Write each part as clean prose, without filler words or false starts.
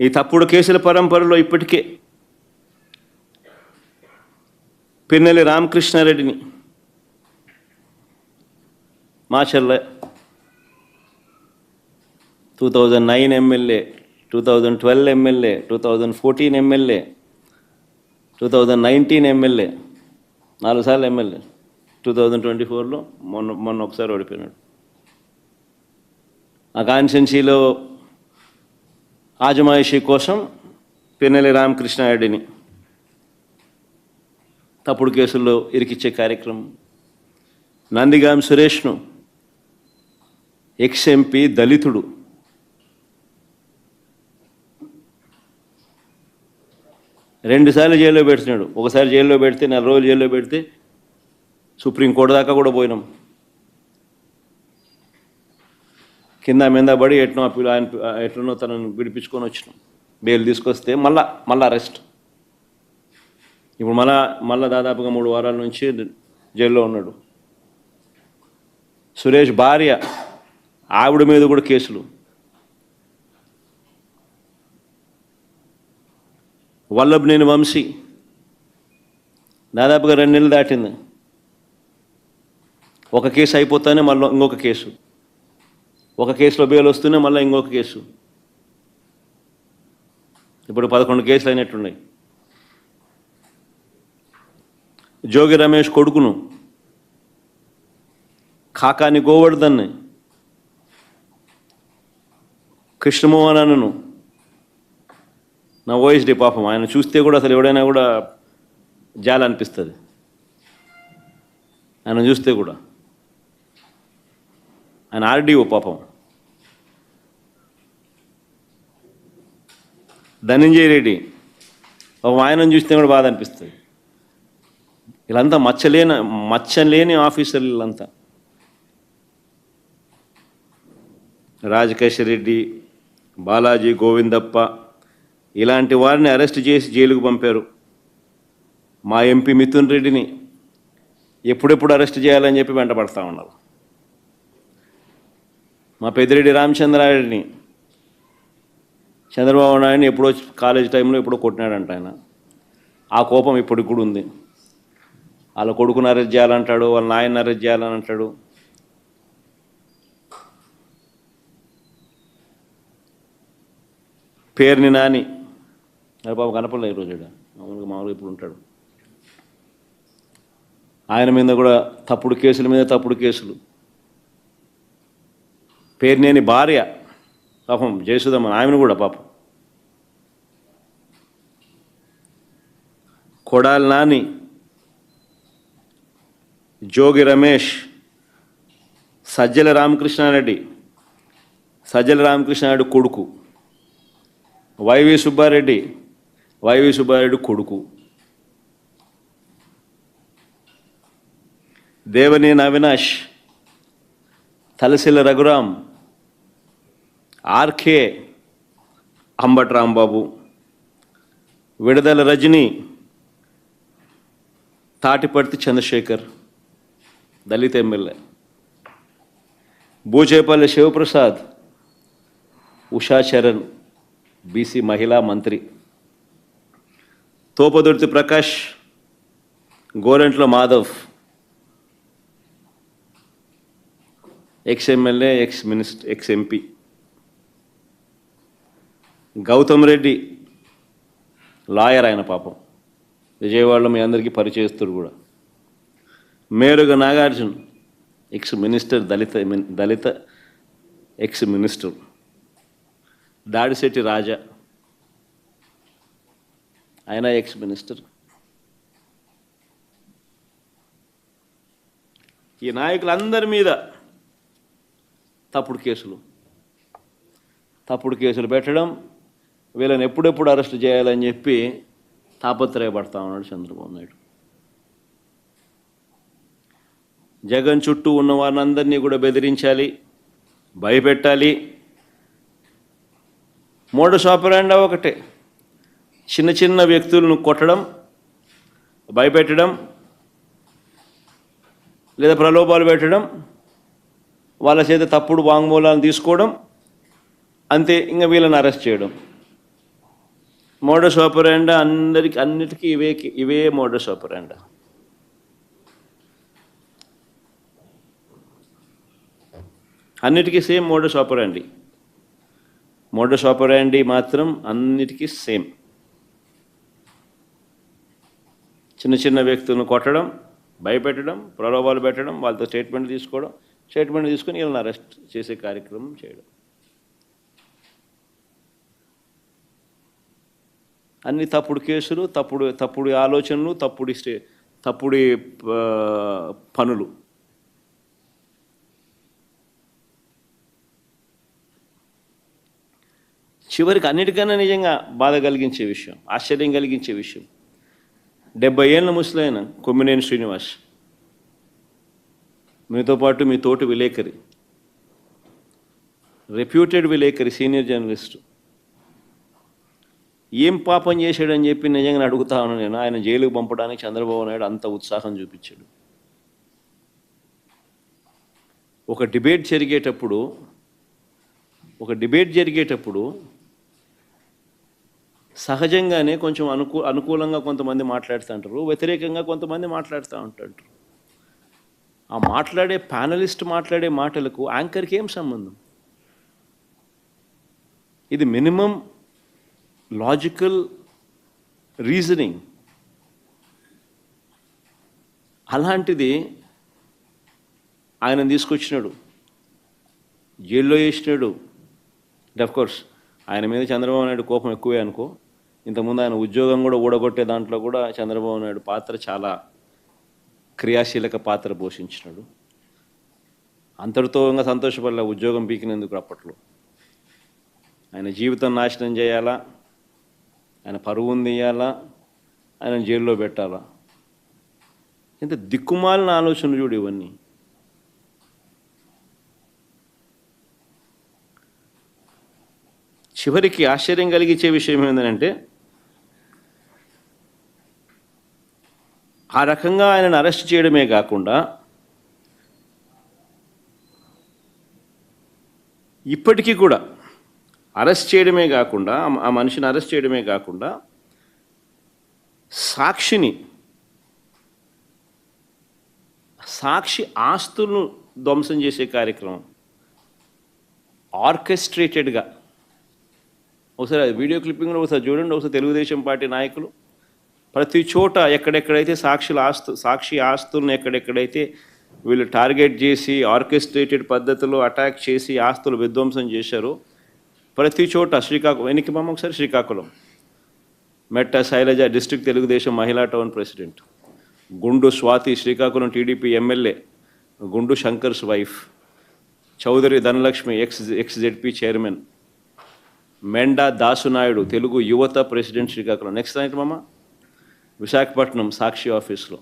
ఈ తప్పుడు కేసుల పరంపరలో ఇప్పటికే పిన్నెల్లి రామకృష్ణారెడ్డిని Macherla 2009 MLA, 2012 MLA, 2014 MLA, 2019 MLA, 4 సార్లు ఎమ్మెల్యే. 2024లో మొన్న ఒకసారి ఓడిపోయినాడు. ఆ కాన్స్టిట్యున్సీలో ఆజమాయిషీ కోసం పిన్నెల్లి రామకృష్ణారెడ్డిని తప్పుడు కేసుల్లో ఇరికిచ్చే కార్యక్రమం. నందిగాం సురేష్ను ఎక్స్-ఎంపీ దళితుడు రెండుసార్లు జైల్లో పెడుతున్నాడు. ఒకసారి జైల్లో పెడితే 4 రోజులు జైల్లో పెడితే సుప్రీంకోర్టు దాకా కూడా పోయినాం. కింద మీద పడి ఎట్లనో తనను విడిపించుకొని వచ్చినాం. బెయిల్ తీసుకొస్తే మళ్ళా అరెస్ట్. ఇప్పుడు మళ్ళా దాదాపుగా 3 వారాల నుంచి జైల్లో ఉన్నాడు. సురేష్ భార్య ఆవిడ మీద కూడా కేసులు. వల్లభనేని వంశీ దాదాపుగా 2 నెలలు దాటింది. ఒక కేసు అయిపోతానే మళ్ళీ ఇంకొక కేసు, ఒక కేసులో బెయిల్ వస్తూనే మళ్ళీ ఇంకొక కేసు. ఇప్పుడు 11 కేసులు అయినట్టున్నాయి. జోగి రమేష్ కొడుకును కాకాని గోవర్ధన్ని, కృష్ణమోహనను నా ఓఎస్డి పాపం ఆయన చూస్తే కూడా అసలు ఎవడైనా కూడా జాలి అనిపిస్తుంది. ఆయన చూస్తే కూడా ఆయన ఆర్డీఓ పాపం. ధనంజయ రెడ్డి పాపం ఆయనను చూస్తే కూడా బాధ అనిపిస్తుంది. వీళ్ళంతా మచ్చలేని ఆఫీసర్లు వీళ్ళంతా. రాజకేశ్వర్ రెడ్డి, బాలాజీ, గోవిందప్ప ఇలాంటి వారిని అరెస్ట్ చేసి జైలుకు పంపారు. మా ఎంపీ మిథున్ రెడ్డిని ఎప్పుడెప్పుడు అరెస్ట్ చేయాలని చెప్పి వెంటపడతా ఉన్నారు. మా పెద్దిరెడ్డి రామచంద్రారెడ్డిని చంద్రబాబు నాయుడిని ఎప్పుడో కాలేజ్ టైంలో ఎప్పుడో కొట్టినాడంట ఆయన. ఆ కోపం ఇప్పటికి కూడా ఉంది. వాళ్ళ కొడుకుని అరెస్ట్ చేయాలంటాడు, వాళ్ళ నాయన్ని అరెస్ట్ చేయాలని అంటాడు. పేరుని నాని అది పాపం కనపడలేదు ఈరోజు. మామూలుగా ఇప్పుడు ఉంటాడు. ఆయన మీద కూడా తప్పుడు కేసుల మీద తప్పుడు కేసులు. పేరునేని భార్య పాపం జయసుధమ్మ ఆమెను కూడా పాపం. కొడాలి నాని, జోగి రమేష్, సజ్జల రామకృష్ణారెడ్డి కొడుకు, వైవి సుబ్బారెడ్డి కొడుకు, దేవనేని అవినాష్, తలసిల్ల రఘురాం, ఆర్కే అంబటి రాంబాబు, విడదల రజని, తాటిపర్తి చంద్రశేఖర్ దళిత ఎమ్మెల్యే, బూచేపల్లి శివప్రసాద్, ఉషా చరణ్ బీసీ మహిళా మంత్రి, Thopudurthi Prakash, Gorantla Madhav ex MLA, ex MP, Gautam Reddy lawyer ఆయన పాపం విజయవాడలో మీ అందరికీ పరిచయస్తుడు కూడా, మేరుగ నాగార్జున్ ఎక్స్-మినిస్టర్ దళిత ఎక్స్-మినిస్టర్, దాడిశెట్టి రాజా ఆయన ఎక్స్-మినిస్టర్. ఈ నాయకులందరి మీద తప్పుడు కేసులు పెట్టడం, వీళ్ళని ఎప్పుడెప్పుడు అరెస్ట్ చేయాలని చెప్పి తాపత్రయపడతా ఉన్నాడు చంద్రబాబు నాయుడు. జగన్ చుట్టూ ఉన్న వారినందరినీ కూడా బెదిరించాలి, భయపెట్టాలి. మోడస్ ఆపరాండా ఒకటే, చిన్న వ్యక్తులను కొట్టడం, భయపెట్టడం, లేదా ప్రలోభాలు పెట్టడం, వాళ్ళ చేత తప్పుడు వాంగ్మూలాలను తీసుకోవడం, అంతే. ఇంకా వీళ్ళని అరెస్ట్ చేయడం. మోడస్ ఆపరాండా అన్నిటికీ ఇవే మోడస్ ఆపరాండా. అన్నిటికీ సేమ్ మోడస్ ఆపరాండి. మోడస్ ఆపరాండి మాత్రం అన్నిటికీ సేమ్. చిన్న చిన్న వ్యక్తులను కొట్టడం, భయపెట్టడం, ప్రలోభాలు పెట్టడం, వాళ్ళతో స్టేట్మెంట్ తీసుకోవడం, స్టేట్మెంట్ తీసుకొని వీళ్ళని అరెస్ట్ చేసే కార్యక్రమం చేయడం. అన్ని తప్పుడు కేసులు, తప్పుడు ఆలోచనలు, తప్పుడు పనులు. చివరికి అన్నిటికన్నా నిజంగా బాధ కలిగించే విషయం, ఆశ్చర్యం కలిగించే విషయం, 70 ఏళ్ళ ముసలైన కొమ్మినేని శ్రీనివాస్, మీతో పాటు మీ తోటి విలేకరి, రెప్యూటెడ్ విలేకరి, సీనియర్ జర్నలిస్టు, ఏం పాపం చేశాడని చెప్పి నిజంగా అడుగుతా ఉన్నాను నేను. ఆయన జైలుకు పంపడానికి చంద్రబాబు నాయుడు అంత ఉత్సాహం చూపించాడు. ఒక డిబేట్ జరిగేటప్పుడు సహజంగానే కొంచెం అనుకూలంగా కొంతమంది మాట్లాడుతూ ఉంటారు, వ్యతిరేకంగా కొంతమంది మాట్లాడుతూ ఉంటారు. ఆ ప్యానలిస్ట్ మాట్లాడే మాటలకు యాంకర్కి ఏం సంబంధం? ఇది మినిమం లాజికల్ రీజనింగ్. అలాంటిది ఆయన తీసుకొచ్చినాడు, జైల్లో వేసినాడు. కోర్స్ ఆయన మీద చంద్రబాబు నాయుడు కోపం ఎక్కువే అనుకో. ఇంతకుముందు ఆయన ఉద్యోగం కూడా ఊడగొట్టే దాంట్లో కూడా చంద్రబాబు నాయుడు పాత్ర చాలా క్రియాశీలక పాత్ర పోషించినాడు. అంతటితో ఇంకా సంతోషపడలే ఉద్యోగం పీకినందుకు. అప్పట్లో ఆయన జీవితం నాశనం చేయాలా, ఆయన పరువును తీయాలా, ఆయన జైల్లో పెట్టాలా? ఇంత దిక్కుమాలిన ఆలోచనలు చూడు ఇవన్నీ. చివరికి ఆశ్చర్యం కలిగించే విషయం ఏంటంటే, ఆ రకంగా ఆయనను అరెస్ట్ చేయడమే కాకుండా ఇప్పటికీ కూడా అరెస్ట్ చేయడమే కాకుండా, ఆ మనిషిని అరెస్ట్ చేయడమే కాకుండా సాక్షి ఆస్తులను ధ్వంసం చేసే కార్యక్రమం ఆర్కెస్ట్రేటెడ్గా. ఒకసారి వీడియో క్లిప్పింగ్లో ఒకసారి చూడండి. ఒకసారి తెలుగుదేశం పార్టీ నాయకులు ప్రతి చోట ఎక్కడెక్కడైతే సాక్షి ఆస్తులను ఎక్కడెక్కడైతే వీళ్ళు టార్గెట్ చేసి ఆర్కెస్ట్రేటెడ్ పద్ధతిలో అటాక్ చేసి ఆస్తులు విధ్వంసం చేశారో ప్రతి చోట శ్రీకాకుళం మెట్ట శైలజ డిస్ట్రిక్ట్ తెలుగుదేశం మహిళా టౌన్ ప్రెసిడెంట్, గుండు Swathi Srikakulam TDP MLA, Gundu Shankar's wife, Chowdary Dhanalakshmi ex ZP chairman, Menda Dasunaidu Telugu Yuvatha president Srikakulam. Next night Visakhapatnam Sakshi ఆఫీస్లో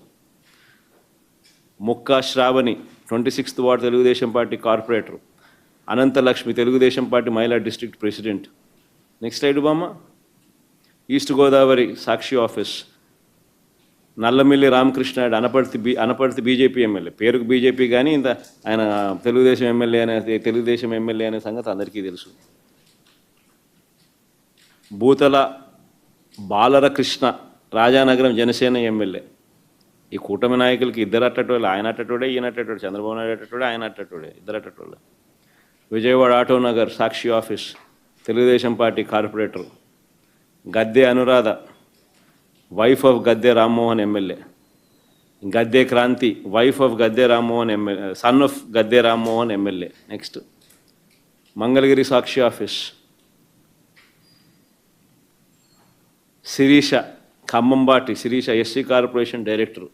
Mukka Sravani 26th ward Telugudesam party corporator, Ananthalakshmi Telugudesam party మహిళా district president. Next slide east Godavari Sakshi office Nallamilli Ramakrishnayudu Anaparthi BJP MLA, పేరుకు బీజేపీ కానీ ఆయన తెలుగుదేశం ఎమ్మెల్యే అనే సంగతి అందరికీ తెలుసు. భూతల బాలరకృష్ణ రాజానగరం జనసేన ఎమ్మెల్యే. ఈ కూటమి నాయకులకి ఇద్దరు అట్టటోళ్ళు, ఆయన అట్టటోడే, ఈయన అట్టటోడే, చంద్రబాబు నాయుడు అట్టటోడే, ఆయన అట్టటోడే, ఇద్దరు అట్టటోళ్ళే. Vijayawada Autonagar Sakshi office Telugudesam party corporator Gadde Anuradha, wife of Gadde Rammohan MLA. Gadde Kranthi, wife of Gadde Rammohan MLA, son of Gadde Rammohan MLA. Next Mangalagiri Sakshi office Sirisha, Khammambati Sirisha SC corporation director.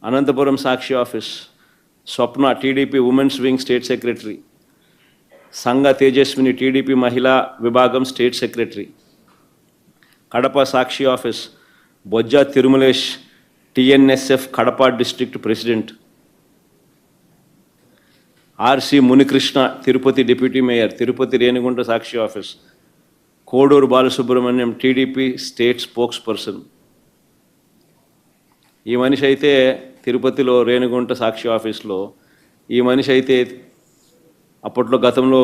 Anantapuram Sakshi office Swapna TDP women's wing state secretary, Sangha Tejaswini TDP మహిళా విభాగం state secretary. Kadapa Sakshi office Bojja Tirumalesh TNSF Kadapa district president. RC Munikrishna Tirupati deputy mayor, Tirupati Renigunta Sakshi office. Koduru Balasubrahmanyam TDP state spokesperson. ఈ మనిషి అయితే తిరుపతిలో రేణిగుంట సాక్షి ఆఫీస్లో ఈ మనిషి అయితే అప్పట్లో గతంలో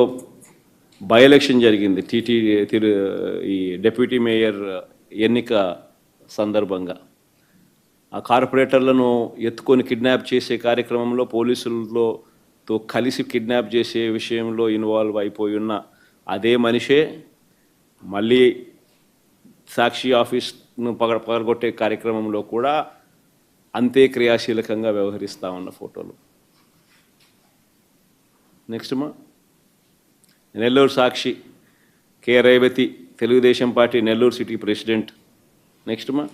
బై ఎలక్షన్ జరిగింది ఈ డెప్యూటీ మేయర్ ఎన్నిక సందర్భంగా. ఆ కార్పొరేటర్లను ఎత్తుకొని కిడ్నాప్ చేసే కార్యక్రమంలో పోలీసులతో కలిసి కిడ్నాప్ చేసే విషయంలో ఇన్వాల్వ్ అయిపోయి ఉన్న అదే మనిషే మళ్ళీ సాక్షి ఆఫీస్ను పగలగొట్టే కార్యక్రమంలో కూడా అంతే క్రియాశీలకంగా వ్యవహరిస్తూ ఉన్న ఫోటోలు. నెక్స్ట్ మా Nellore Sakshi K Revathi, Telugudesam party Nellore city president. Next మా